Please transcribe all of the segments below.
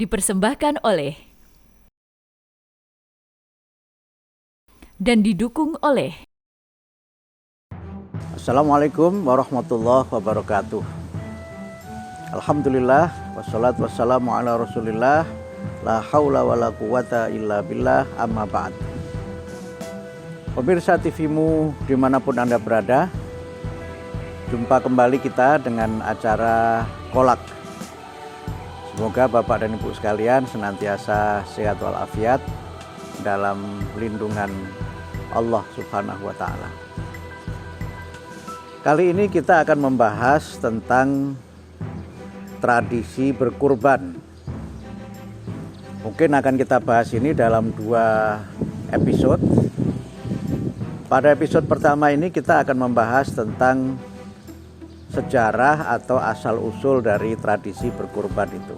dipersembahkan oleh dan didukung oleh Assalamualaikum warahmatullahi wabarakatuh. Alhamdulillah, wassalatu wassalamu ala rasulillah, la haula wa la quwata illa billah, amma ba'd. Pemirsa TVmu dimanapun Anda berada, jumpa kembali kita dengan acara Kolak. Semoga Bapak dan Ibu sekalian senantiasa sehat walafiat dalam lindungan Allah Subhanahu wa Ta'ala. Kali ini kita akan membahas tentang tradisi berkurban. Mungkin akan kita bahas ini dalam 2 episode. Pada episode pertama ini kita akan membahas tentang sejarah atau asal-usul dari tradisi berkurban itu.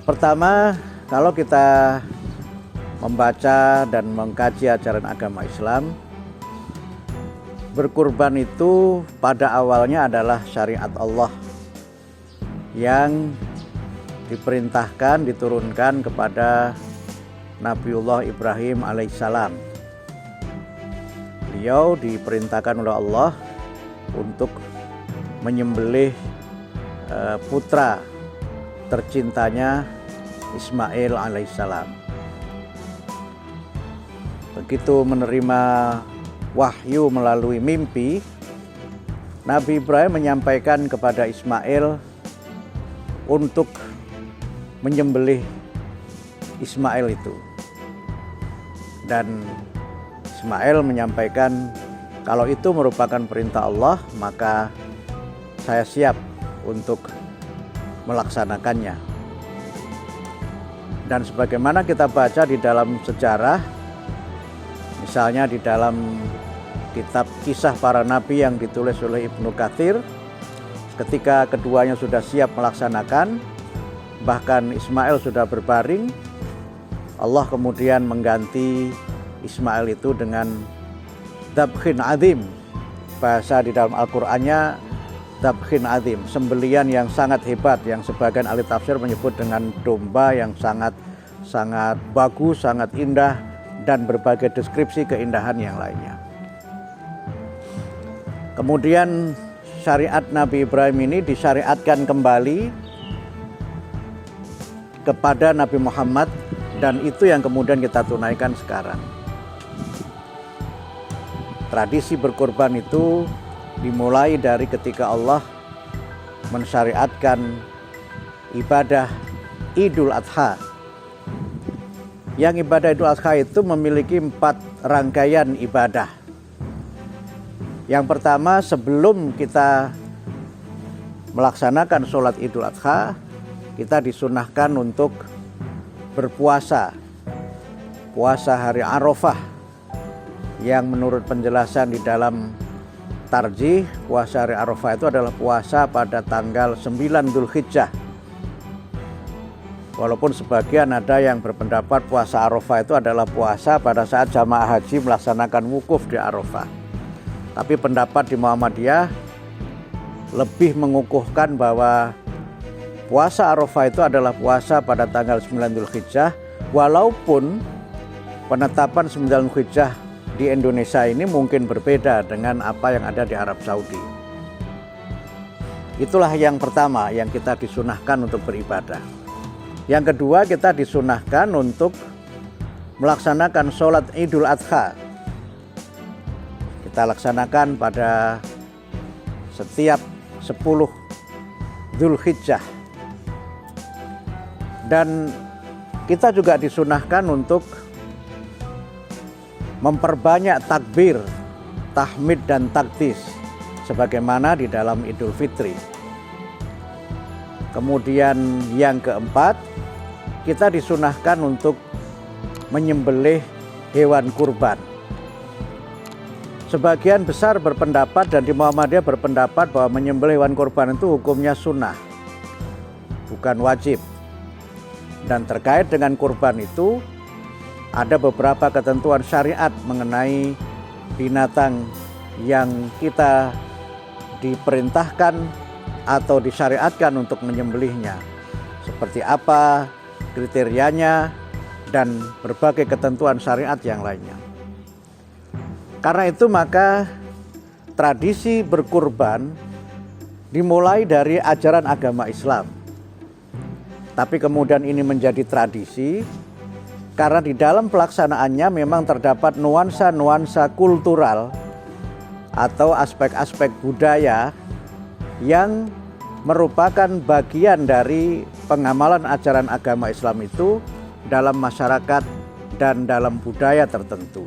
Pertama, kalau kita membaca dan mengkaji ajaran agama Islam, berkurban itu pada awalnya adalah syariat Allah yang diperintahkan, diturunkan kepada Nabiullah Ibrahim alaihissalam. Beliau diperintahkan oleh Allah untuk menyembelih putra tercintanya Ismail alaihissalam. Begitu menerima wahyu melalui mimpi, Nabi Ibrahim menyampaikan kepada Ismail untuk menyembelih Ismail itu. Dan Ismail menyampaikan, kalau itu merupakan perintah Allah, maka saya siap untuk melaksanakannya. Dan sebagaimana kita baca di dalam sejarah, misalnya di dalam kitab Kisah Para Nabi yang ditulis oleh Ibnu Katsir, ketika keduanya sudah siap melaksanakan, bahkan Ismail sudah berbaring, Allah kemudian mengganti Ismail itu dengan Dabkhin Azim. Bahasa di dalam Al-Qur'annya Dabkhin Azim, sembelian yang sangat hebat, yang sebagian ahli tafsir menyebut dengan domba yang sangat bagus, sangat indah, dan berbagai deskripsi keindahan yang lainnya. Kemudian syariat Nabi Ibrahim ini disyariatkan kembali kepada Nabi Muhammad, dan itu yang kemudian kita tunaikan sekarang. Tradisi berkurban itu dimulai dari ketika Allah mensyariatkan ibadah Idul Adha. Yang ibadah Idul Adha itu memiliki 4 rangkaian ibadah. Yang pertama, sebelum kita melaksanakan sholat Idul Adha, kita disunahkan untuk berpuasa. Puasa hari Arafah, yang menurut penjelasan di dalam Tarjih, puasa hari Arafah itu adalah puasa pada tanggal 9 Dzulhijjah. Walaupun sebagian ada yang berpendapat puasa Arafah itu adalah puasa pada saat jamaah haji melaksanakan wukuf di Arafah. Tapi pendapat di Muhammadiyah lebih mengukuhkan bahwa puasa Arafah itu adalah puasa pada tanggal 9 Dzulhijjah, walaupun penetapan 9 Dzulhijjah di Indonesia ini mungkin berbeda dengan apa yang ada di Arab Saudi. Itulah yang pertama yang kita disunahkan untuk beribadah. Yang kedua, kita disunahkan untuk melaksanakan sholat Idul Adha. Kita laksanakan pada setiap 10 Dzulhijjah. Dan kita juga disunahkan untuk memperbanyak takbir, tahmid dan takdis sebagaimana di dalam Idul Fitri. Kemudian yang keempat, kita disunahkan untuk menyembelih hewan kurban. Sebagian besar berpendapat, dan di Muhammadiyah berpendapat, bahwa menyembelih hewan kurban itu hukumnya sunnah, bukan wajib. Dan terkait dengan kurban itu, ada beberapa ketentuan syariat mengenai binatang yang kita diperintahkan atau disyariatkan untuk menyembelihnya. seperti apa kriterianya, dan berbagai ketentuan syariat yang lainnya. Karena itu maka tradisi berkurban dimulai dari ajaran agama Islam. Tapi kemudian ini menjadi tradisi karena di dalam pelaksanaannya memang terdapat nuansa-nuansa kultural atau aspek-aspek budaya yang merupakan bagian dari pengamalan ajaran agama Islam itu dalam masyarakat dan dalam budaya tertentu.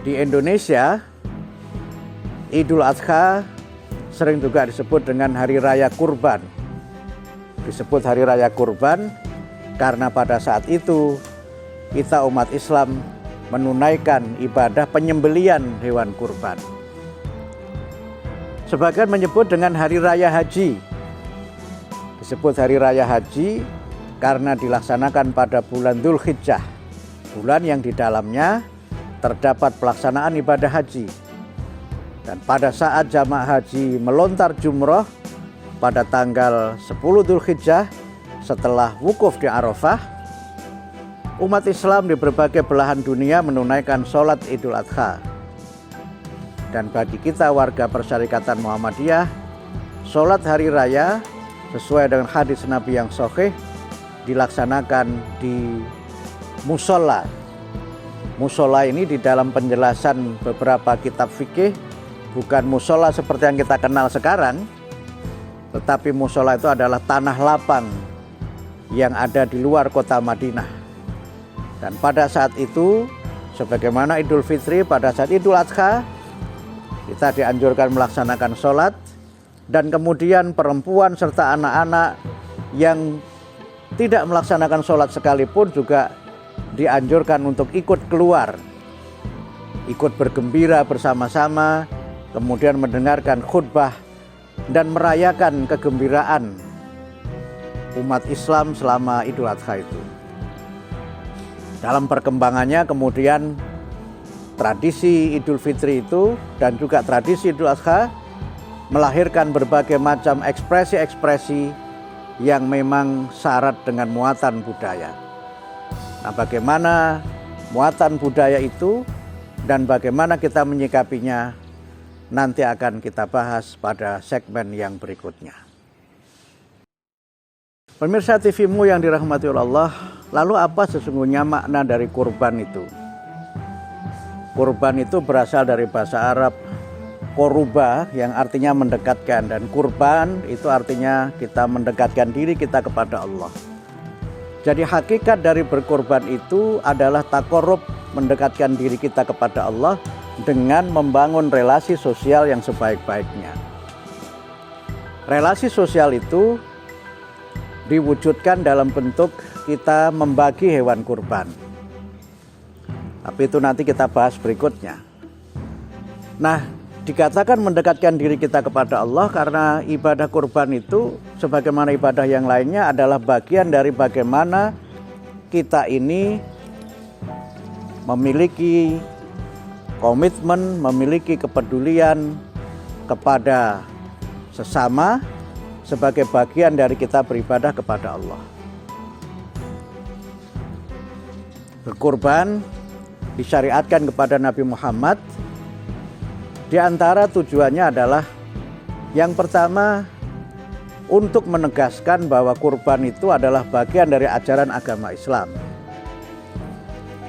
Di Indonesia, Idul Adha sering juga disebut dengan Hari Raya Kurban. Disebut Hari Raya Kurban karena pada saat itu kita umat Islam menunaikan ibadah penyembelian hewan kurban. Sebagian menyebut dengan Hari Raya Haji. Disebut Hari Raya Haji karena dilaksanakan pada bulan Dzulhijjah, bulan yang di dalamnya terdapat pelaksanaan ibadah haji. Dan pada saat jamaah haji melontar jumroh pada tanggal 10 Dzulhijjah setelah wukuf di Arafah, umat Islam di berbagai belahan dunia menunaikan sholat Idul Adha. Dan bagi kita warga Persyarikatan Muhammadiyah, sholat hari raya sesuai dengan hadis Nabi yang sahih dilaksanakan di musola. Musola ini di dalam penjelasan beberapa kitab fikih bukan musola seperti yang kita kenal sekarang, tetapi musola itu adalah tanah lapang yang ada di luar kota Madinah. Dan pada saat itu, sebagaimana Idul Fitri, pada saat Idul Adha, kita dianjurkan melaksanakan sholat, dan kemudian perempuan serta anak-anak yang tidak melaksanakan sholat sekalipun juga dianjurkan untuk ikut keluar, ikut bergembira bersama-sama, kemudian mendengarkan khutbah dan merayakan kegembiraan umat Islam selama Idul Adha itu. Dalam perkembangannya kemudian tradisi Idul Fitri itu dan juga tradisi Idul Adha melahirkan berbagai macam ekspresi-ekspresi yang memang syarat dengan muatan budaya. Nah, bagaimana muatan budaya itu dan bagaimana kita menyikapinya nanti akan kita bahas pada segmen yang berikutnya. Pemirsa TV-mu yang dirahmati oleh Allah, lalu apa sesungguhnya makna dari kurban itu? Kurban itu berasal dari bahasa Arab koruba yang artinya mendekatkan, dan kurban itu artinya kita mendekatkan diri kita kepada Allah. Jadi hakikat dari berkurban itu adalah taqarrub, mendekatkan diri kita kepada Allah dengan membangun relasi sosial yang sebaik-baiknya. Relasi sosial itu diwujudkan dalam bentuk kita membagi hewan kurban. Tapi itu nanti kita bahas berikutnya. Nah, dikatakan mendekatkan diri kita kepada Allah karena ibadah kurban itu sebagaimana ibadah yang lainnya adalah bagian dari bagaimana kita ini memiliki komitmen, memiliki kepedulian kepada sesama sebagai bagian dari kita beribadah kepada Allah. Berkurban disyariatkan kepada Nabi Muhammad. Di antara tujuannya adalah yang pertama untuk menegaskan bahwa kurban itu adalah bagian dari ajaran agama Islam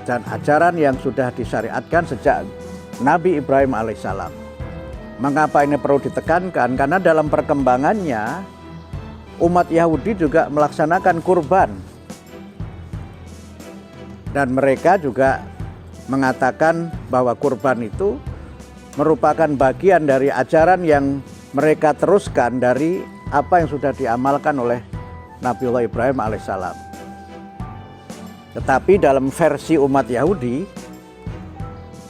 dan ajaran yang sudah disyariatkan sejak Nabi Ibrahim alaihissalam. Mengapa ini perlu ditekankan? Karena dalam perkembangannya umat Yahudi juga melaksanakan kurban dan mereka juga mengatakan bahwa kurban itu merupakan bagian dari ajaran yang mereka teruskan dari apa yang sudah diamalkan oleh Nabiullah Ibrahim alaihissalam. Tetapi dalam versi umat Yahudi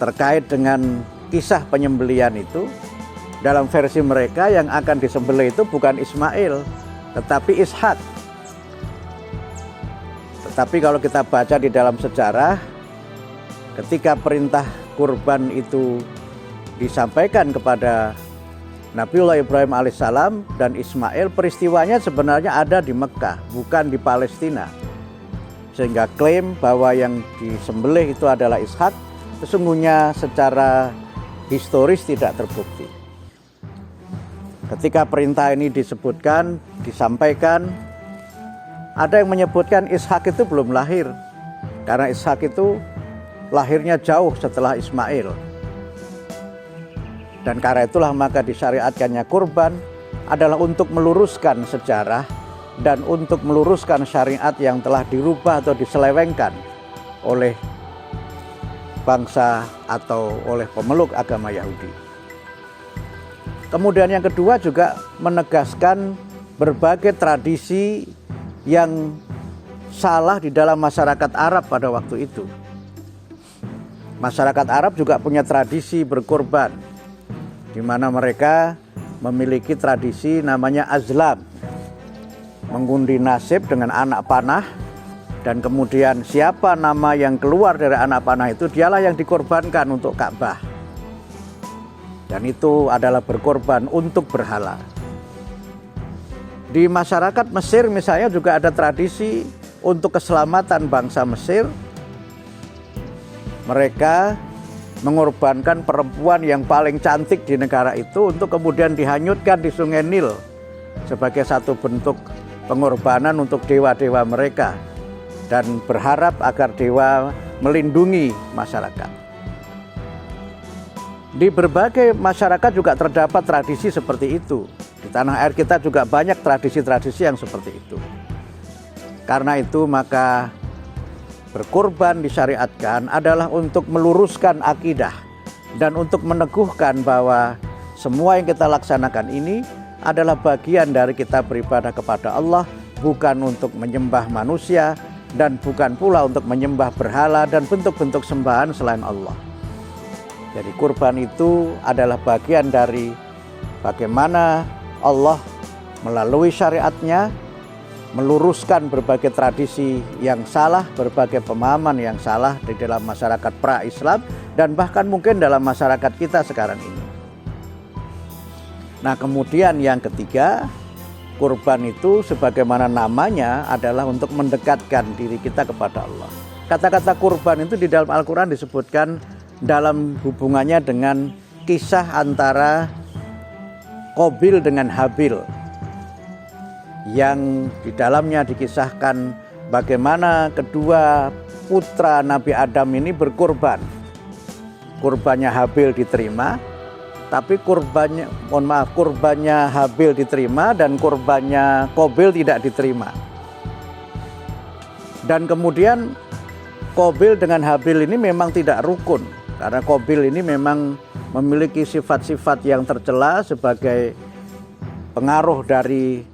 terkait dengan kisah penyembelian itu, dalam versi mereka yang akan disembelih itu bukan Ismail tetapi Ishak. Tetapi kalau kita baca di dalam sejarah, ketika perintah kurban itu disampaikan kepada Nabiullah Ibrahim alaihissalam dan Ismail peristiwanya sebenarnya ada di Mekah, bukan di Palestina. Sehingga klaim bahwa yang disembelih itu adalah Ishak sesungguhnya secara historis tidak terbukti. Ketika perintah ini disebutkan, disampaikan, ada yang menyebutkan Ishak itu belum lahir. Karena Ishak itu lahirnya jauh setelah Ismail. Dan karena itulah maka disyariatkannya kurban adalah untuk meluruskan sejarah dan untuk meluruskan syariat yang telah dirubah atau diselewengkan oleh bangsa atau oleh pemeluk agama Yahudi. Kemudian yang kedua juga menegaskan berbagai tradisi yang salah di dalam masyarakat Arab pada waktu itu. Masyarakat Arab juga punya tradisi berkorban, di mana mereka memiliki tradisi namanya azlam, mengundi nasib dengan anak panah, dan kemudian siapa nama yang keluar dari anak panah itu dialah yang dikorbankan untuk Ka'bah. Dan itu adalah berkorban untuk berhala. Di masyarakat Mesir misalnya juga ada tradisi untuk keselamatan bangsa Mesir. Mereka mengorbankan perempuan yang paling cantik di negara itu untuk kemudian dihanyutkan di Sungai Nil sebagai satu bentuk pengorbanan untuk dewa-dewa mereka dan berharap agar dewa melindungi masyarakat. Di berbagai masyarakat juga terdapat tradisi seperti itu. Di tanah air kita juga banyak tradisi-tradisi yang seperti itu. Karena itu maka berkorban disyariatkan adalah untuk meluruskan akidah dan untuk meneguhkan bahwa semua yang kita laksanakan ini adalah bagian dari kita beribadah kepada Allah, bukan untuk menyembah manusia dan bukan pula untuk menyembah berhala dan bentuk-bentuk sembahan selain Allah. Jadi kurban itu adalah bagian dari bagaimana Allah melalui syariatnya meluruskan berbagai tradisi yang salah, berbagai pemahaman yang salah di dalam masyarakat pra-Islam dan bahkan mungkin dalam masyarakat kita sekarang ini. Nah, kemudian yang ketiga, kurban itu sebagaimana namanya adalah untuk mendekatkan diri kita kepada Allah. Kata-kata kurban itu di dalam Al-Quran disebutkan dalam hubungannya dengan kisah antara Qabil dengan Habil, yang di dalamnya dikisahkan bagaimana kedua putra Nabi Adam ini berkorban. Kurbannya Habil diterima, tapi kurbannya Habil diterima dan kurbannya Qabil tidak diterima. Dan kemudian Qabil dengan Habil ini memang tidak rukun, karena Qabil ini memang memiliki sifat-sifat yang tercela sebagai pengaruh dari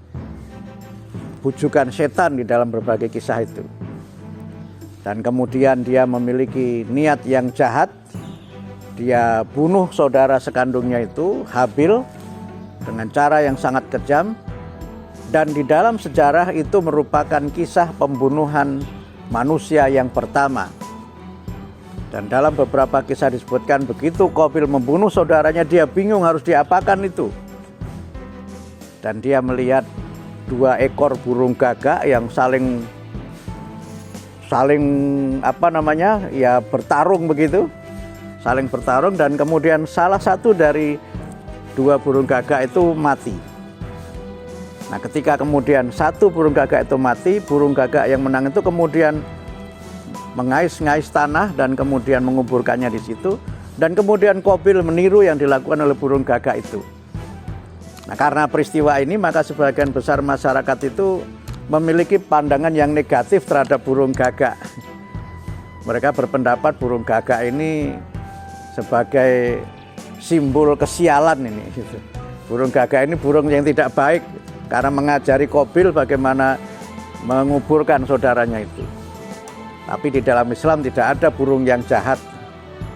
bujukan setan di dalam berbagai kisah itu. Dan kemudian dia memiliki niat yang jahat. Dia bunuh saudara sekandungnya itu, Habil, dengan cara yang sangat kejam. Dan di dalam sejarah itu merupakan kisah pembunuhan manusia yang pertama. Dan dalam beberapa kisah disebutkan begitu Qabil membunuh saudaranya, dia bingung harus diapakan itu. Dan dia melihat dua ekor burung gagak yang saling bertarung begitu, saling bertarung, dan kemudian salah satu dari dua burung gagak itu mati. Nah, ketika kemudian satu burung gagak itu mati, burung gagak yang menang itu kemudian mengais-ngais tanah dan kemudian menguburkannya di situ, dan kemudian Qabil meniru yang dilakukan oleh burung gagak itu. Nah, karena peristiwa ini maka sebagian besar masyarakat itu memiliki pandangan yang negatif terhadap burung gagak. Mereka berpendapat burung gagak ini sebagai simbol kesialan ini. Burung gagak ini burung yang tidak baik karena mengajari Qabil bagaimana menguburkan saudaranya itu. Tapi di dalam Islam tidak ada burung yang jahat.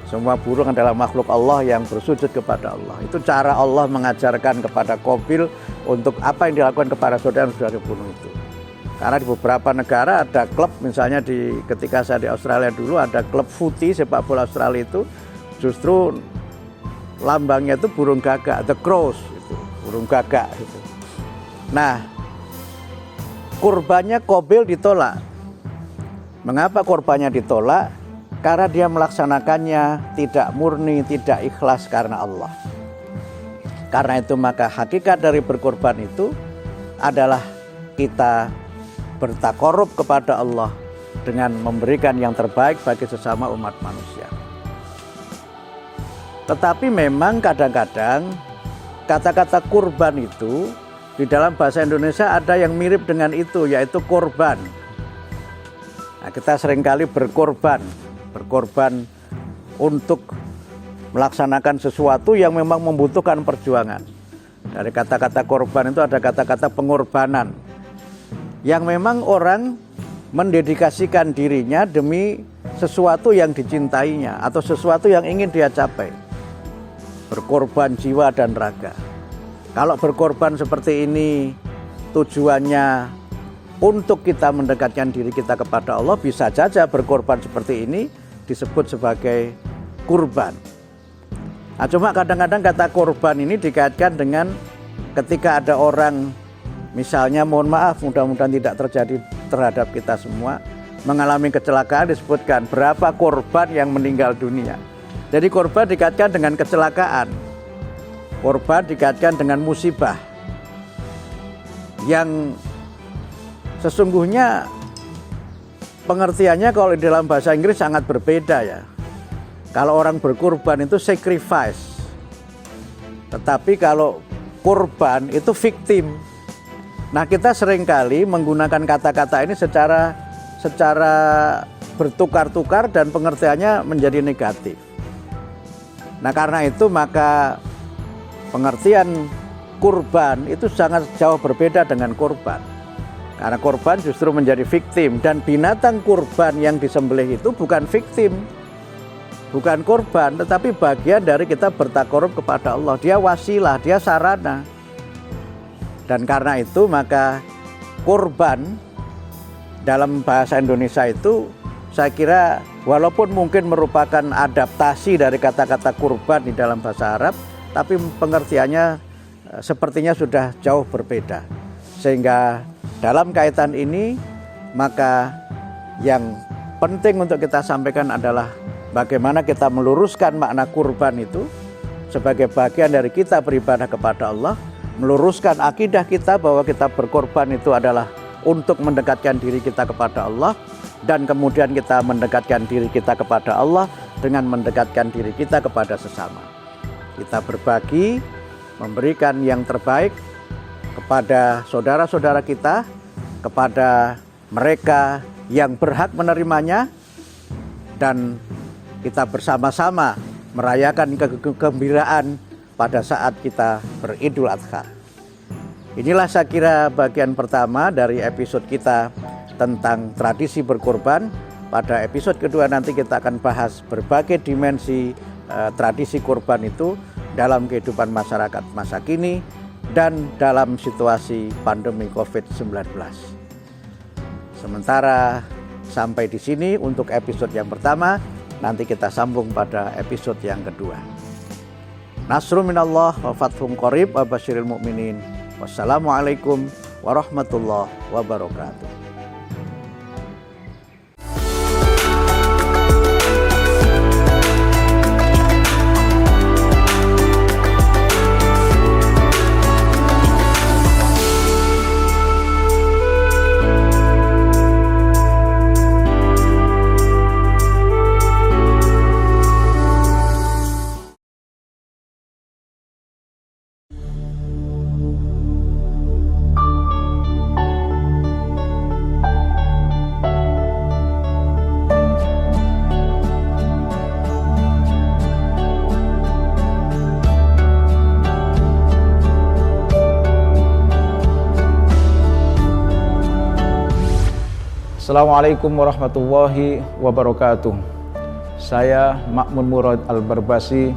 Semua burung adalah makhluk Allah yang bersujud kepada Allah. Itu cara Allah mengajarkan kepada Qabil untuk apa yang dilakukan kepada saudara yang sudah dibunuh itu. Karena di beberapa negara ada klub, misalnya ketika saya di Australia dulu ada klub footy sepak bola Australia itu justru lambangnya itu burung gagak, the crows, itu, burung gagak. Itu. Nah, kurbannya Qabil ditolak. Mengapa kurbannya ditolak? Karena dia melaksanakannya tidak murni, tidak ikhlas karena Allah. Karena itu maka hakikat dari berkorban itu adalah kita bertakorup kepada Allah dengan memberikan yang terbaik bagi sesama umat manusia. Tetapi memang kadang-kadang kata-kata kurban itu di dalam bahasa Indonesia ada yang mirip dengan itu, yaitu korban. Nah, kita seringkali berkorban untuk melaksanakan sesuatu yang memang membutuhkan perjuangan. Dari kata-kata korban itu ada kata-kata pengorbanan, yang memang orang mendedikasikan dirinya demi sesuatu yang dicintainya atau sesuatu yang ingin dia capai. Berkorban jiwa dan raga. Kalau berkorban seperti ini tujuannya untuk kita mendekatkan diri kita kepada Allah, bisa saja berkorban seperti ini disebut sebagai kurban. Nah, cuma kadang-kadang kata korban ini dikaitkan dengan ketika ada orang, misalnya mohon maaf, mudah-mudahan tidak terjadi terhadap kita semua, mengalami kecelakaan, disebutkan berapa korban yang meninggal dunia. Jadi korban dikaitkan dengan kecelakaan, korban dikaitkan dengan musibah, yang sesungguhnya pengertiannya kalau di dalam bahasa Inggris sangat berbeda ya. Kalau orang berkorban itu sacrifice, tetapi kalau korban itu victim. Nah, kita seringkali menggunakan kata-kata ini secara bertukar-tukar dan pengertiannya menjadi negatif. Nah, karena itu maka pengertian kurban itu sangat jauh berbeda dengan korban. Karena korban justru menjadi victim, dan binatang kurban yang disembelih itu bukan victim, bukan korban, tetapi bagian dari kita bertakorup kepada Allah. Dia wasilah, dia sarana. Dan karena itu maka kurban dalam bahasa Indonesia itu saya kira walaupun mungkin merupakan adaptasi dari kata-kata kurban di dalam bahasa Arab, tapi pengertiannya sepertinya sudah jauh berbeda. Sehingga dalam kaitan ini maka yang penting untuk kita sampaikan adalah bagaimana kita meluruskan makna kurban itu sebagai bagian dari kita beribadah kepada Allah, meluruskan akidah kita bahwa kita berkorban itu adalah untuk mendekatkan diri kita kepada Allah, dan kemudian kita mendekatkan diri kita kepada Allah dengan mendekatkan diri kita kepada sesama. Kita berbagi, memberikan yang terbaik kepada saudara-saudara kita, kepada mereka yang berhak menerimanya, dan kita bersama-sama merayakan kegembiraan pada saat kita beridul adha. Inilah saya kira bagian pertama dari episode kita tentang tradisi berkorban. Pada episode kedua nanti kita akan bahas berbagai dimensi tradisi kurban itu dalam kehidupan masyarakat masa kini dan dalam situasi pandemi COVID-19. Sementara sampai di sini untuk episode yang pertama, nanti kita sambung pada episode yang kedua. Nasrun minallah wa fathun qarib wa basyiril mu'minin. Wassalamualaikum warahmatullahi wabarakatuh. Assalamualaikum warahmatullahi wabarakatuh. Saya Ma'mun Murad Al-Barbasi,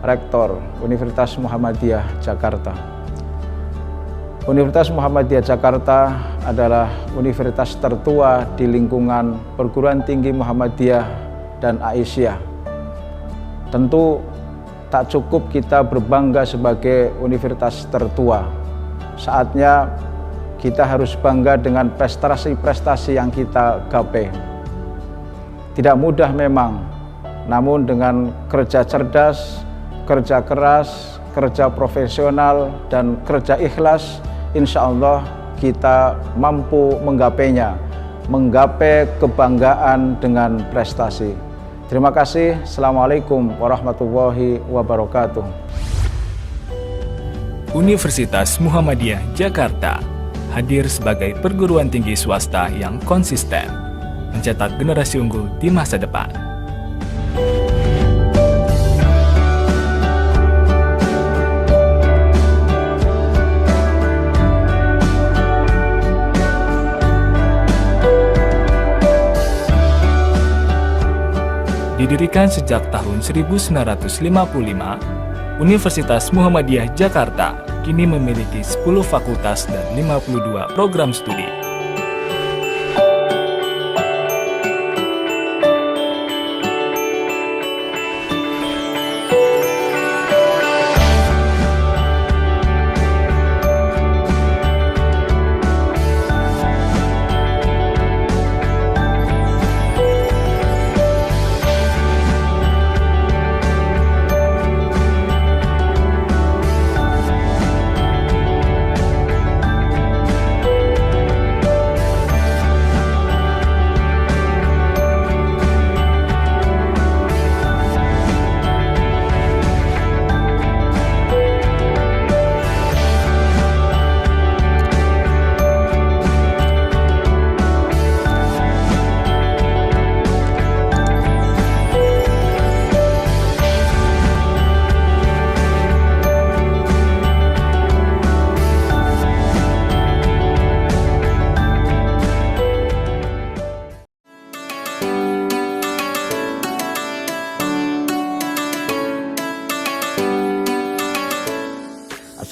Rektor Universitas Muhammadiyah Jakarta. Universitas Muhammadiyah Jakarta adalah universitas tertua di lingkungan perguruan tinggi Muhammadiyah dan Aisyah. Tentu tak cukup kita berbangga sebagai universitas tertua. Saatnya kita harus bangga dengan prestasi-prestasi yang kita gapai. Tidak mudah memang, namun dengan kerja cerdas, kerja keras, kerja profesional, dan kerja ikhlas, insya Allah kita mampu menggapainya, menggapai kebanggaan dengan prestasi. Terima kasih. Assalamualaikum warahmatullahi wabarakatuh. Universitas Muhammadiyah Jakarta hadir sebagai perguruan tinggi swasta yang konsisten, mencetak generasi unggul di masa depan. Didirikan sejak tahun 1955, Universitas Muhammadiyah Jakarta kini memiliki 10 fakultas dan 52 program studi.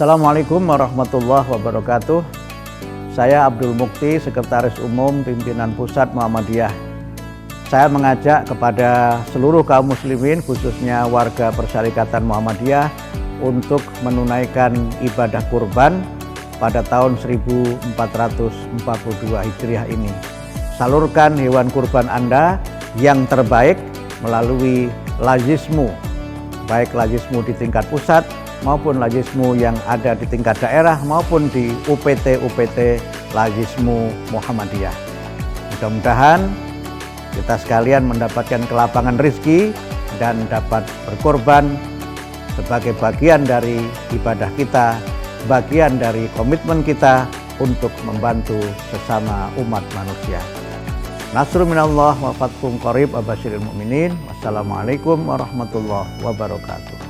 Assalamualaikum warahmatullahi wabarakatuh. Saya Abdul Mukti, Sekretaris Umum Pimpinan Pusat Muhammadiyah. Saya mengajak kepada seluruh kaum muslimin, khususnya warga Persyarikatan Muhammadiyah, untuk menunaikan ibadah kurban pada tahun 1442 Hijriah ini. Salurkan hewan kurban Anda yang terbaik melalui Lajismu, baik Lajismu di tingkat pusat maupun Lajismu yang ada di tingkat daerah maupun di UPT Lajismu Muhammadiyah. Mudah-mudahan kita sekalian mendapatkan kelapangan rezeki dan dapat berkorban sebagai bagian dari ibadah kita, bagian dari komitmen kita untuk membantu sesama umat manusia. Nasrun minallah wa fathun qarib wa basyiril mu'minin. Wassalamualaikum warahmatullahi wabarakatuh.